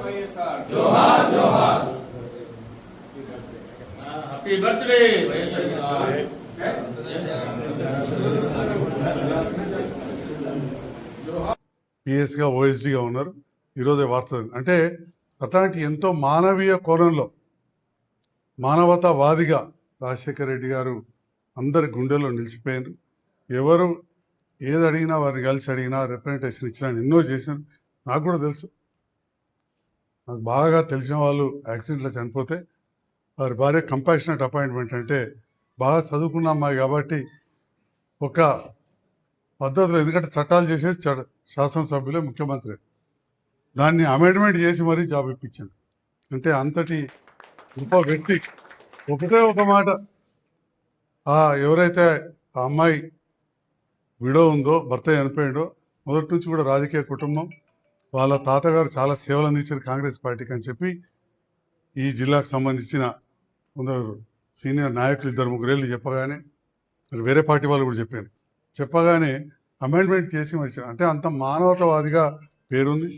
जोहार जोहार happy birthday పిఎస్గా ఓఎస్డీగా ఉన్నారు. ఈరోజు వార్త అంటే అట్లాంటి ఎంతో మానవీయ కోణంలో మానవతావాదిగా రాజశేఖర రెడ్డి గారు అందరి గుండెల్లో నిలిచిపోయారు. ఎవరు ఏది అడిగినా వారిని కలిసి అడిగినా రిప్రజెంటేషన్ ఇచ్చినా ఎన్నో చేశాను. నాకు కూడా తెలుసు. నాకు బాగా తెలిసిన వాళ్ళు యాక్సిడెంట్లో చనిపోతే వారి భార్య కంపాషనెట్ అపాయింట్మెంట్ అంటే బాగా చదువుకున్న అమ్మాయి కాబట్టి ఒక పద్ధతిలో, ఎందుకంటే చట్టాలు చేసేది శాసనసభ్యులే, ముఖ్యమంత్రి, దాన్ని అమెండ్మెంట్ చేసి మరీ జాబ్ ఇప్పించాను. అంటే అంతటి గొప్ప వ్యక్తి. ఒకటే ఒక మాట, ఎవరైతే ఆ అమ్మాయి విడో ఉందో, భర్త చనిపోయిండో, మొదటి నుంచి కూడా రాజకీయ కుటుంబం, వాళ్ళ తాతగారు చాలా సేవలు అందించారు కాంగ్రెస్ పార్టీకి అని చెప్పి ఈ జిల్లాకు సంబంధించిన కొందరు సీనియర్ నాయకులు 2-3 చెప్పగానే, వేరే పార్టీ వాళ్ళు కూడా చెప్పారు, చెప్పగానే అమెండ్మెంట్ చేసి మరి అంటే అంత మానవతావాదిగా పేరుంది.